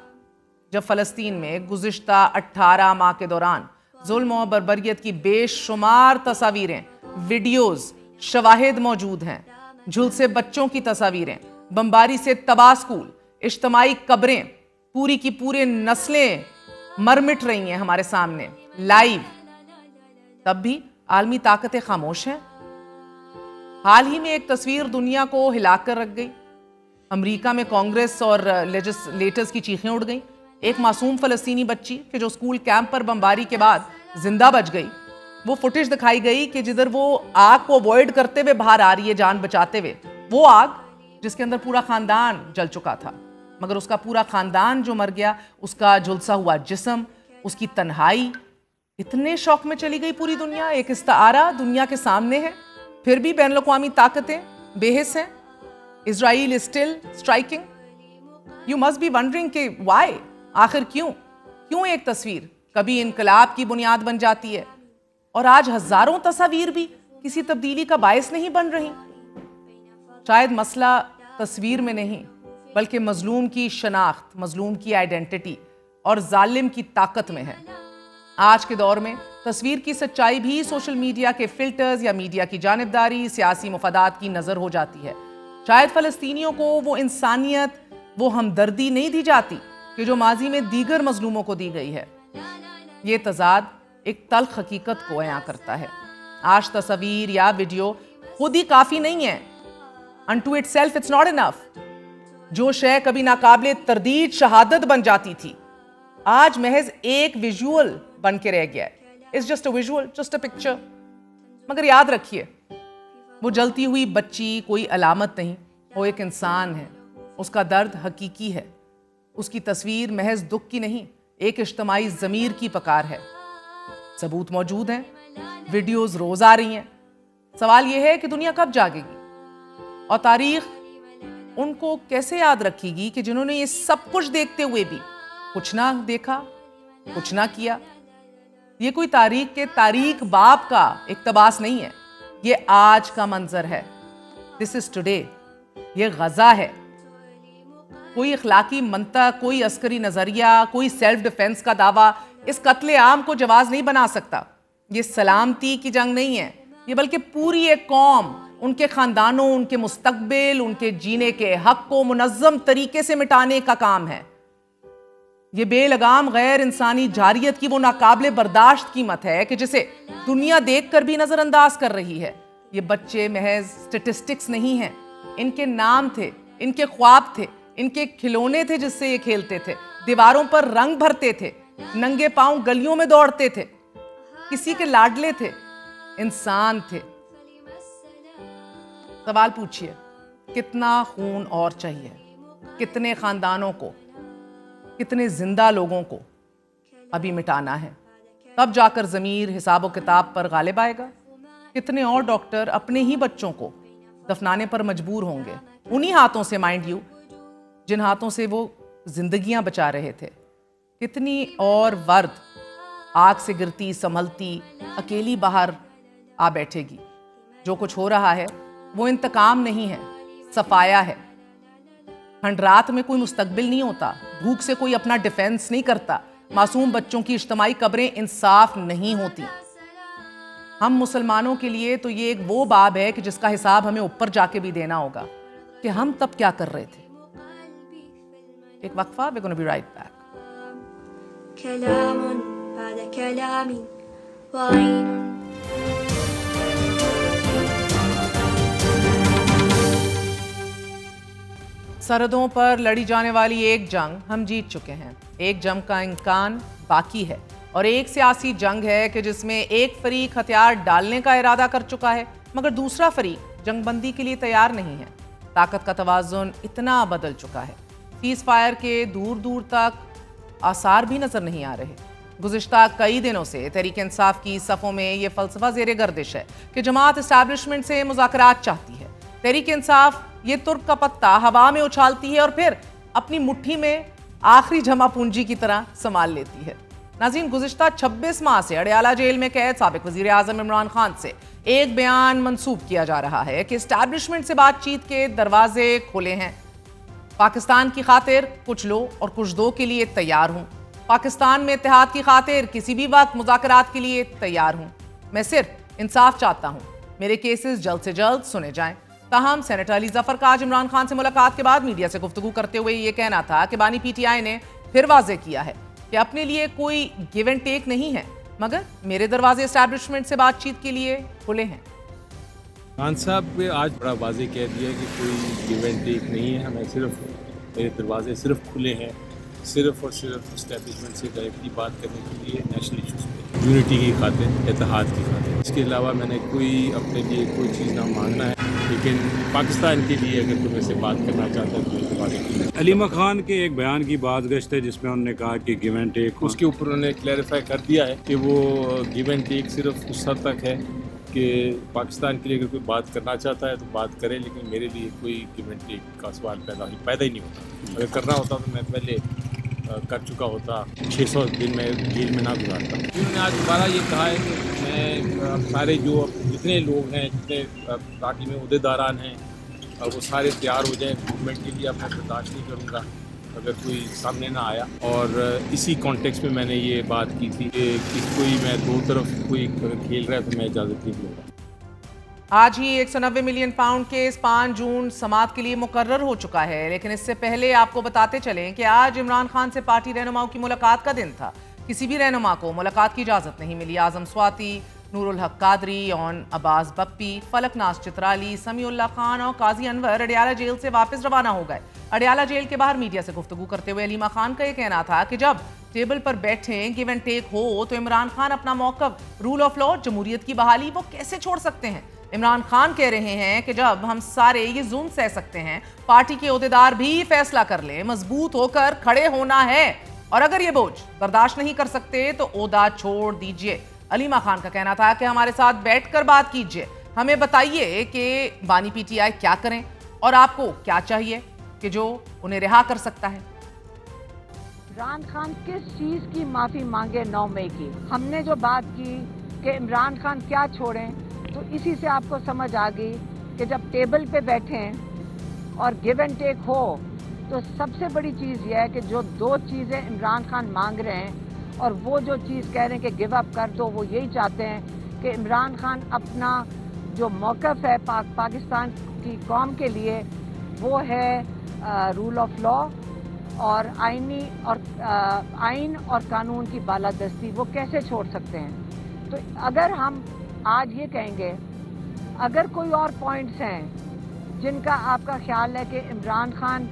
جب فلسطین میں گزشتہ 18 ماہ کے دوران ظلم و بربریت کی بے شمار تصاویریں، ویڈیوز، شواہد موجود ہیں، جھلسے بچوں کی تصاویریں، بمباری سے تباہ اسکول، اجتماعی قبریں، پوری کی پورے نسلیں مر مٹ رہی ہیں ہمارے سامنے لائیو، تب بھی عالمی طاقتیں خاموش ہیں۔ حال ہی میں ایک تصویر دنیا کو ہلا کر رکھ گئی۔ امریکہ میں کانگریس اور لیجسلیٹرز کی چیخیں اڑ گئیں۔ ایک معصوم فلسطینی بچی کہ جو اسکول کیمپ پر بمباری کے بعد زندہ بچ گئی، وہ فوٹیج دکھائی گئی کہ جدھر وہ آگ کو اوائڈ کرتے ہوئے باہر آ رہی ہے جان بچاتے ہوئے، وہ آگ جس کے اندر پورا خاندان جل چکا تھا، مگر اس کا پورا خاندان جو مر گیا، اس کا جھلسا ہوا جسم، اس کی تنہائی، اتنے شوق میں چلی گئی پوری دنیا۔ ایک استعارہ دنیا کے سامنے ہے، پھر بھی بین الاقوامی طاقتیں بے حس ہیں۔ اسرائیل is still striking. You must be wondering کہ why؟ آخر کیوں ایک تصویر کبھی انقلاب کی بنیاد بن جاتی ہے اور آج ہزاروں تصاویر بھی کسی تبدیلی کا باعث نہیں بن رہی؟ شاید مسئلہ تصویر میں نہیں، بلکہ مظلوم کی شناخت، مظلوم کی آئیڈینٹی اور ظالم کی طاقت میں ہے۔ آج کے دور میں تصویر کی سچائی بھی سوشل میڈیا کے فلٹرز یا میڈیا کی جانبداری، سیاسی مفادات کی نظر ہو جاتی ہے۔ شاید فلسطینیوں کو وہ انسانیت، وہ ہمدردی نہیں دی جاتی کہ جو ماضی میں دیگر مظلوموں کو دی گئی ہے۔ یہ تضاد ایک تلخ حقیقت کو عیاں کرتا ہے۔ آج تصویر یا ویڈیو خود ہی کافی نہیں ہے۔ unto itself it's not enough۔ جو شے کبھی ناقابل تردید شہادت بن جاتی تھی، آج محض ایک ویژول بن کے رہ گیا ہے۔ it's just a visual, just a picture۔ مگر یاد رکھیے، وہ جلتی ہوئی بچی کوئی علامت نہیں، وہ ایک انسان ہے، اس کا درد حقیقی ہے، اس کی تصویر محض دکھ کی نہیں، ایک اجتماعی ضمیر کی پکار ہے۔ ثبوت موجود ہیں، ویڈیوز روز آ رہی ہیں۔ سوال یہ ہے کہ دنیا کب جاگے گی اور تاریخ ان کو کیسے یاد رکھے گی کہ جنہوں نے یہ سب کچھ دیکھتے ہوئے بھی کچھ نہ دیکھا، کچھ نہ کیا۔ یہ کوئی تاریخ کے تاریخ باب کا اقتباس نہیں ہے، یہ آج کا منظر ہے۔ This is today۔ یہ غزہ ہے۔ کوئی اخلاقی منطق، کوئی عسکری نظریہ، کوئی سیلف ڈیفنس کا دعویٰ اس قتل عام کو جواز نہیں بنا سکتا۔ یہ سلامتی کی جنگ نہیں ہے، یہ بلکہ پوری ایک قوم، ان کے خاندانوں، ان کے مستقبل، ان کے جینے کے حق کو منظم طریقے سے مٹانے کا کام ہے۔ یہ بے لگام غیر انسانی جارحیت کی وہ ناقابل برداشت قیمت ہے کہ جسے دنیا دیکھ کر بھی نظر انداز کر رہی ہے۔ یہ بچے محض سٹیٹسٹکس نہیں ہیں، ان کے نام تھے، ان کے خواب تھے، ان کے کھلونے تھے جس سے یہ کھیلتے تھے، دیواروں پر رنگ بھرتے تھے، ننگے پاؤں گلیوں میں دوڑتے تھے، کسی کے لاڈلے تھے، انسان تھے۔ سوال پوچھئے، کتنا خون اور چاہیے؟ کتنے خاندانوں کو، کتنے زندہ لوگوں کو ابھی مٹانا ہے؟ تب جا کر ضمیر حساب و کتاب پر غالب آئے گا۔ کتنے اور ڈاکٹر اپنے ہی بچوں کو دفنانے پر مجبور ہوں گے، انہی ہاتھوں سے، مائنڈ یو، جن ہاتھوں سے وہ زندگیاں بچا رہے تھے۔ کتنی اور ورد آگ سے گرتی سنبھلتی اکیلی باہر آ بیٹھے گی۔ جو کچھ ہو رہا ہے وہ انتقام نہیں ہے، صفایا ہے۔ کھنڈرات میں کوئی مستقبل نہیں ہوتا، بھوک سے کوئی اپنا ڈیفنس نہیں کرتا، معصوم بچوں کی اجتماعی قبریں انصاف نہیں ہوتی۔ ہم مسلمانوں کے لیے تو یہ ایک وہ باب ہے کہ جس کا حساب ہمیں اوپر جا کے بھی دینا ہوگا کہ ہم تب کیا کر رہے تھے۔ ایک وقفہ، we're gonna be right back۔ كلام بعد كلام وعين۔ سرحدوں پر لڑی جانے والی ایک جنگ ہم جیت چکے ہیں، ایک جنگ کا امکان باقی ہے، اور ایک سیاسی جنگ ہے کہ جس میں ایک فریق ہتھیار ڈالنے کا ارادہ کر چکا ہے مگر دوسرا فریق جنگ بندی کے لیے تیار نہیں ہے۔ طاقت کا توازن اتنا بدل چکا ہے، سیز فائر کے دور دور تک آثار بھی نظر نہیں آ رہے۔ گزشتہ کئی دنوں سے تحریک انصاف کی صفوں میں یہ فلسفہ زیر گردش ہے کہ جماعت اسٹیبلشمنٹ سے مذاکرات چاہتی ہے۔ تحریک انصاف یہ ترک کا پتہ ہوا میں اچھالتی ہے اور پھر اپنی مٹھی میں آخری جمع پونجی کی طرح سنبھال لیتی ہے۔ ناظرین، گزشتہ 26 ماہ سے اڈیالہ جیل میں قید سابق وزیر اعظم عمران خان سے ایک بیان منسوب کیا جا رہا ہے کہ اسٹیبلشمنٹ سے بات چیت کے دروازے کھلے ہیں۔ پاکستان کی خاطر کچھ لو اور کچھ دو کے لیے تیار ہوں، پاکستان میں اتحاد کی خاطر کسی بھی وقت مذاکرات کے لیے تیار ہوں، میں صرف انصاف چاہتا ہوں، میرے کیسز جلد سے جلد سنے جائیں۔ تاہم سینیٹر علی ظفر کا آج عمران خان سے ملاقات کے بعد میڈیا سے گفتگو کرتے ہوئے یہ کہنا تھا کہ بانی پی ٹی آئی نے پھر واضح کیا ہے کہ اپنے لیے کوئی گیو اینڈ ٹیک نہیں ہے، مگر میرے دروازے اسٹیبلشمنٹ سے بات چیت کے لیے کھلے ہیں۔ خان صاحب نے آج بڑا واضح کہہ دیا کہ کوئی گیو اینڈ ٹیک نہیں ہے، ہمیں صرف میرے دروازے صرف کھلے ہیں، صرف اور صرف اسٹیبلشمنٹ سے ڈائریکٹلی بات کرنے کے لیے، نیشنل ایشوز پہ، یونٹی کی خاطر، اتحاد کی خاطر۔ اس کے علاوہ میں نے کوئی اپنے لیے کوئی چیز نہ مانگنا ہے، لیکن پاکستان کے لیے اگر کوئی سے بات کرنا چاہتا ہے تو میرے دروازے کھلے ہیں۔ علیمہ خان کے ایک بیان کی بات گشت ہے جس میں انہوں نے کہا کہ گیو اینڈ ٹیک، اس کے اوپر انہوں نے کلیریفائی کر دیا ہے کہ وہ گیو اینڈ ٹیک صرف اس حد تک ہے کہ پاکستان کے لیے اگر کوئی بات کرنا چاہتا ہے تو بات کرے، لیکن میرے لیے کوئی گیو اینڈ ٹیک کا سوال پیدا ہی نہیں ہوتا۔ اگر کرنا ہوتا تو میں پہلے کر چکا ہوتا، 600 دن میں جیل میں نہ گزارتا۔ انہوں نے آج دوبارہ یہ کہا ہے کہ میں سارے جو جتنے لوگ ہیں، جتنے پارٹی میں عہدیداران ہیں، وہ سارے تیار ہو جائیں موومنٹ کے لیے، میں برداشت نہیں کروں گا اگر کوئی سامنے نہ آیا۔ اور اسی کانٹیکس میں نے یہ بات کی تھی کہ کوئی میں دو طرف کوئی کھیل رہا ہے تو میں اجازت نہیں دوں گا۔ آج ہی 190 ملین پاؤنڈ کیس 5 جون سماعت کے لیے مقرر ہو چکا ہے، لیکن اس سے پہلے آپ کو بتاتے چلیں کہ آج عمران خان سے پارٹی رہنماؤں کی ملاقات کا دن تھا۔ کسی بھی رہنما کو ملاقات کی اجازت نہیں ملی۔ اعظم سواتی، نور الحق قادری، اون عباس بپی، فلک ناز چترالی، سمیع اللہ خان اور قاضی انور اڈیالہ جیل سے واپس روانہ ہو گئے۔ اڈیالہ جیل کے باہر میڈیا سے گفتگو کرتے ہوئے علیمہ خان کا یہ کہنا تھا کہ جب ٹیبل پر بیٹھیں گیو اینڈ ٹیک ہو تو عمران خان اپنا موقف رول آف لا، جمہوریت کی بحالی وہ کیسے چھوڑ سکتے ہیں؟ عمران خان کہہ رہے ہیں کہ جب ہم سارے یہ ظلم سہ سکتے ہیں، پارٹی کے عہدیدار بھی فیصلہ کر لیں، مضبوط ہو کر کھڑے ہونا ہے، اور اگر یہ بوجھ برداشت نہیں کر سکتے تو عہدہ چھوڑ دیجئے۔ علیمہ خان کا کہنا تھا کہ ہمارے ساتھ بیٹھ کر بات کیجئے، ہمیں بتائیے کہ بانی پی ٹی آئی کیا کریں اور آپ کو کیا چاہیے کہ جو انہیں رہا کر سکتا ہے۔ عمران خان کس چیز کی معافی مانگے 9 مئی کی؟ ہم نے جو بات کی کہ عمران خان کیا چھوڑیں، تو اسی سے آپ کو سمجھ آ گئی کہ جب ٹیبل پہ بیٹھیں اور گیو اینڈ ٹیک ہو تو سب سے بڑی چیز یہ ہے کہ جو 2 چیزیں عمران خان مانگ رہے ہیں اور وہ جو چیز کہہ رہے ہیں کہ گیو اپ کر دو، وہ یہی چاہتے ہیں کہ عمران خان اپنا جو موقف ہے پاکستان کی قوم کے لیے وہ ہے رول آف لا اور آئین اور قانون کی بالادستی، وہ کیسے چھوڑ سکتے ہیں؟ تو اگر ہم آج یہ کہیں گے، اگر کوئی اور پوائنٹس ہیں جن کا آپ کا خیال ہے کہ عمران خان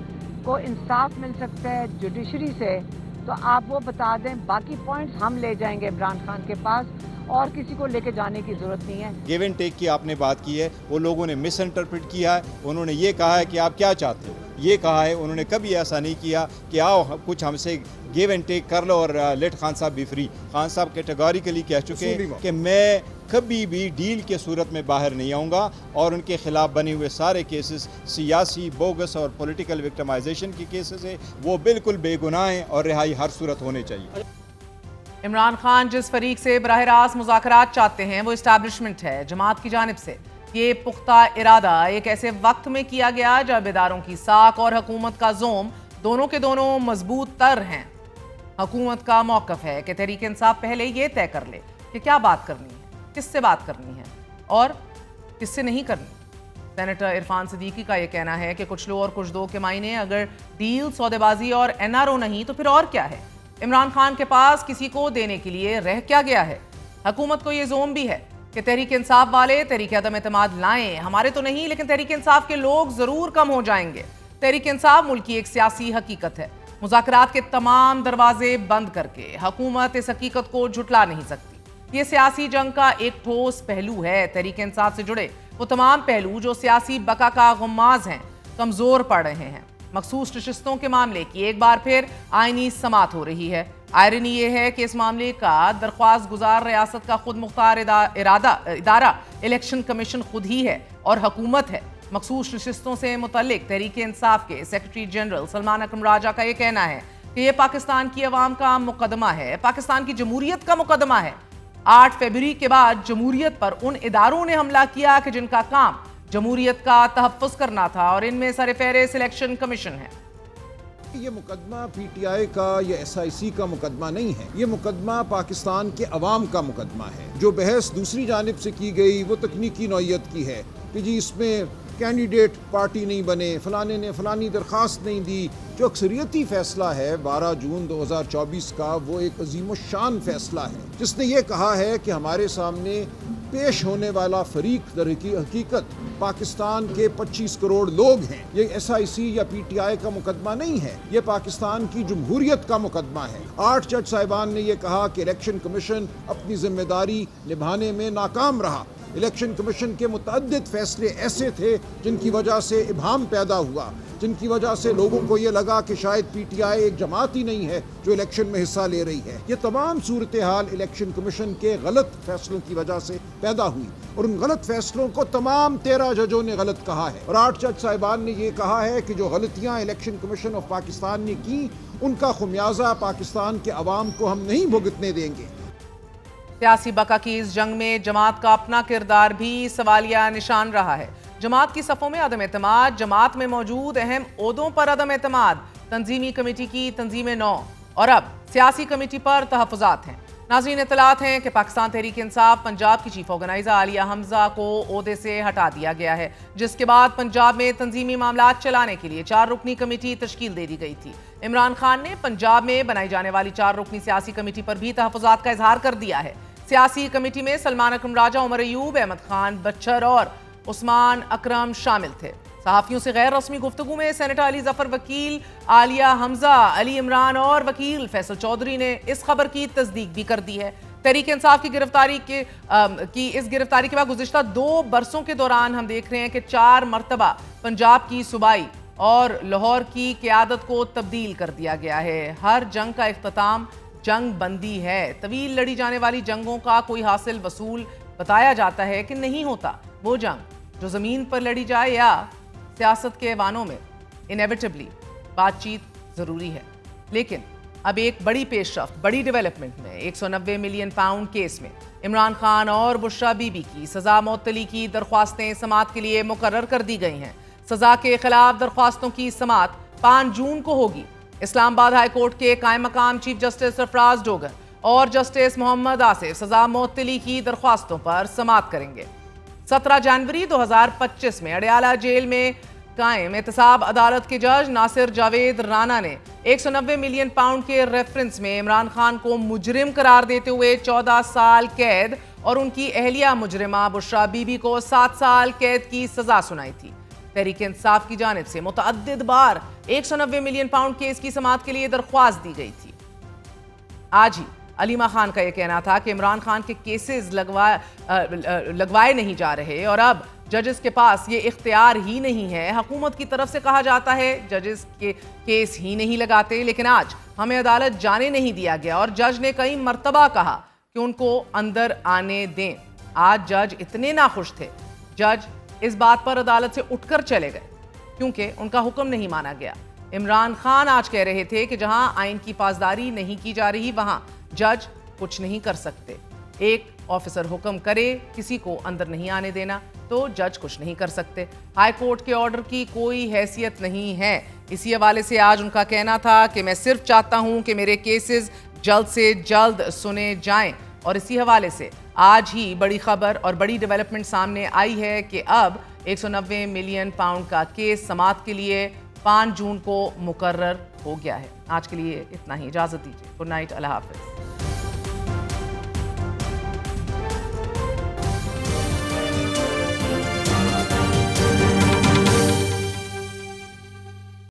کو انصاف مل سکتا ہے جوڈیشری سے، تو آپ وہ بتا دیں، باقی پوائنٹس ہم لے جائیں گے عمران خان کے پاس، اور کسی کو لے کے جانے کی ضرورت نہیں ہے۔ گیو اینڈ ٹیک کی آپ نے بات کی ہے، وہ لوگوں نے مس انٹرپریٹ کیا ہے، انہوں نے یہ کہا ہے کہ آپ کیا چاہتے ہو، یہ کہا ہے، انہوں نے کبھی ایسا نہیں کیا کہ آؤ کچھ ہم سے گیو اینڈ ٹیک کر لو اور لیٹ خان صاحب بھی فری۔ خان صاحب کیٹیگوریکلی کہہ چکے ہیں کہ میں کبھی بھی ڈیل کے صورت میں باہر نہیں آؤں گا، اور ان کے خلاف بنے ہوئے سارے کیسز سیاسی بوگس اور پولیٹیکل وکٹمائزیشن کی کیسز ہیں، وہ بالکل بے گناہ ہیں اور رہائی ہر صورت ہونے چاہیے۔ عمران خان جس فریق سے براہ راست مذاکرات چاہتے ہیں وہ اسٹیبلشمنٹ ہے۔ جماعت کی جانب سے یہ پختہ ارادہ ایک ایسے وقت میں کیا گیا جب اداروں کی ساکھ اور حکومت کا زوم دونوں کے دونوں مضبوط تر ہیں۔ حکومت کا موقف ہے کہ تحریک انصاف پہلے یہ طے کر لے کہ کیا بات کرنی ہے، کس سے بات کرنی ہے اور کس سے نہیں کرنی۔ سینیٹر عرفان صدیقی کا یہ کہنا ہے کہ کچھ لو اور کچھ دو کے معنی اگر ڈیل، سودے بازی اور NRO نہیں تو پھر اور کیا ہے؟ عمران خان کے پاس کسی کو دینے کے لیے رہ کیا گیا ہے؟ حکومت کو یہ زوم بھی ہے کہ تحریک انصاف والے تحریک عدم اعتماد لائیں، ہمارے تو نہیں لیکن تحریک انصاف کے لوگ ضرور کم ہو جائیں گے۔ تحریک انصاف ملک کی ایک سیاسی حقیقت ہے، مذاکرات کے تمام دروازے بند کر کے حکومت اس حقیقت کو جھٹلا نہیں سکتی۔ یہ سیاسی جنگ کا ایک ٹھوس پہلو ہے۔ تحریک انصاف سے جڑے وہ تمام پہلو جو سیاسی بقا کا غماز ہیں کمزور پڑ رہے ہیں۔ مخصوص نشستوں کے معاملے کی ایک بار پھر آئینی سماعت ہو رہی ہے۔ آئرنی یہ ہے کہ اس معاملے کا درخواست گزار ریاست کا خود مختار ادارہ الیکشن کمیشن خود ہی ہے اور حکومت ہے۔ مخصوص نشستوں سے متعلق تحریک انصاف کے سیکرٹری جنرل سلمان اکرم راجہ کا یہ کہنا ہے کہ یہ پاکستان کی عوام کا مقدمہ ہے، پاکستان کی جمہوریت کا مقدمہ ہے۔ 8 فروری کے بعد جمہوریت پر ان اداروں نے حملہ کیا کہ جن کا کام جمہوریت کا تحفظ کرنا تھا، اور ان میں سر فہرست الیکشن کمیشن ہے۔ یہ مقدمہ پی ٹی آئی کا یا SIC کا مقدمہ نہیں ہے، یہ مقدمہ پاکستان کے عوام کا مقدمہ ہے۔ جو بحث دوسری جانب سے کی گئی وہ تکنیکی نوعیت کی ہے کہ جی اس میں کینڈیڈیٹ پارٹی نہیں بنے، فلانے نے فلانی درخواست نہیں دی۔ جو اکثریتی فیصلہ ہے 12 جون 2024 کا، وہ ایک عظیم الشان فیصلہ ہے جس نے یہ کہا ہے کہ ہمارے سامنے پیش ہونے والا فریق در حقیقت پاکستان کے 25 کروڑ لوگ ہیں۔ یہ SIC یا PTI کا مقدمہ نہیں ہے، یہ پاکستان کی جمہوریت کا مقدمہ ہے۔ 8 جج صاحبان نے یہ کہا کہ الیکشن کمیشن اپنی ذمہ داری نبھانے میں ناکام رہا۔ الیکشن کمیشن کے متعدد فیصلے ایسے تھے جن کی وجہ سے ابہام پیدا ہوا، جن کی وجہ سے لوگوں کو یہ لگا کہ شاید PTI ایک جماعت ہی نہیں ہے جو الیکشن میں حصہ لے رہی ہے۔ یہ تمام صورتحال الیکشن کمیشن کے غلط فیصلوں کی وجہ سے پیدا ہوئی، اور ان غلط فیصلوں کو تمام 13 ججوں نے غلط کہا ہے، اور 8 جج صاحبان نے یہ کہا ہے کہ جو غلطیاں الیکشن کمیشن آف پاکستان نے کی ان کا خمیازہ پاکستان کے عوام کو ہم نہیں بھگتنے دیں گے۔ سیاسی بقا کی اس جنگ میں جماعت کا اپنا کردار بھی سوالیہ نشان رہا ہے۔ جماعت کی صفوں میں عدم اعتماد، جماعت میں موجود اہم عہدوں پر عدم اعتماد، تنظیمی کمیٹی کی تنظیم نو، اور اب سیاسی کمیٹی پر تحفظات ہیں۔ ناظرین، اطلاعات ہیں کہ پاکستان تحریک انصاف پنجاب کی چیف آرگنائزر عالیہ حمزہ کو عہدے سے ہٹا دیا گیا ہے، جس کے بعد پنجاب میں تنظیمی معاملات چلانے کے لیے 4 رکنی کمیٹی تشکیل دے دی گئی تھی۔ عمران خان نے پنجاب میں بنائی جانے والی 4 رکنی سیاسی کمیٹی پر بھی تحفظات کا اظہار کر دیا ہے۔ سیاسی کمیٹی میں سلمان اکرم راجہ، عمر ایوب، احمد خان بچر اور عثمان اکرم شامل تھے۔ صحافیوں سے غیر رسمی گفتگو میں سینیٹر علی ظفر، وکیل عالیہ حمزہ، علی عمران اور وکیل فیصل چودھری نے اس خبر کی تصدیق بھی کر دی ہے۔ تحریک انصاف کی گرفتاری اس گرفتاری کے بعد گزشتہ 2 برسوں کے دوران ہم دیکھ رہے ہیں کہ 4 مرتبہ پنجاب کی صوبائی اور لاہور کی قیادت کو تبدیل کر دیا گیا ہے۔ ہر جنگ کا اختتام جنگ بندی ہے۔ طویل لڑی جانے والی جنگوں کا کوئی حاصل وصول بتایا جاتا ہے کہ نہیں ہوتا۔ وہ جنگ جو زمین پر لڑی جائے یا سیاست کے ایوانوں میں، انیویٹبلی بات چیت ضروری ہے۔ لیکن اب ایک بڑی پیش رفت، بڑی ڈیولپمنٹ میں 190 ملین پاؤنڈ کیس میں عمران خان اور بشرا بی بی کی سزا معطلی کی درخواستیں سماعت کے لیے مقرر کر دی گئی ہیں۔ سزا کے خلاف درخواستوں کی سماعت 5 جون کو ہوگی۔ اسلام آباد ہائی کورٹ کے قائم مقام چیف جسٹس سرفراز ڈوگر اور جسٹس محمد آصف سزا معطلی کی درخواستوں پر سماعت کریں گے۔ 17 جنوری 2025 میں اڈیالہ جیل میں قائم احتساب عدالت کے جج ناصر جاوید رانا نے 190 ملین پاؤنڈ کے ریفرنس میں عمران خان کو مجرم قرار دیتے ہوئے 14 سال قید اور ان کی اہلیہ مجرمہ بشرا بی بی کو 7 سال قید کی سزا سنائی تھی۔ تحریک انصاف کی جانب سے متعدد بار 190 ملین پاؤنڈ کیس کی سماعت کے لیے درخواست دی گئی تھی۔ آج ہی علیمہ خان کا یہ کہنا تھا کہ عمران خان کے کیسز لگوائے نہیں جا رہے اور اب ججز کے پاس یہ اختیار ہی نہیں ہے۔ حکومت کی طرف سے کہا جاتا ہے ججز کے کیس ہی نہیں لگاتے، لیکن آج ہمیں عدالت جانے نہیں دیا گیا اور جج نے کئی مرتبہ کہا کہ ان کو اندر آنے دیں۔ آج جج اتنے ناخوش تھے، جج اس بات پر عدالت سے اٹھ کر چلے گئے کیونکہ ان کا حکم نہیں مانا گیا۔ عمران خان آج کہہ رہے تھے کہ جہاں آئین کی پاسداری نہیں کی جا رہی وہاں جج کچھ نہیں کر سکتے۔ ایک آفیسر حکم کرے کسی کو اندر نہیں آنے دینا تو جج کچھ نہیں کر سکتے۔ ہائی کورٹ کے آرڈر کی کوئی حیثیت نہیں ہے۔ اسی حوالے سے آج ان کا کہنا تھا کہ میں صرف چاہتا ہوں کہ میرے کیسز جلد سے جلد سنے جائیں، اور اسی حوالے سے آج ہی بڑی خبر اور بڑی ڈیولپمنٹ سامنے آئی ہے کہ اب 190 ملین پاؤنڈ کا کیس سماعت کے لیے 5 جون کو مقرر ہو گیا ہے۔ آج کے لیے اتنا ہی، اجازت دیجیے۔ گڈ نائٹ، اللہ حافظ۔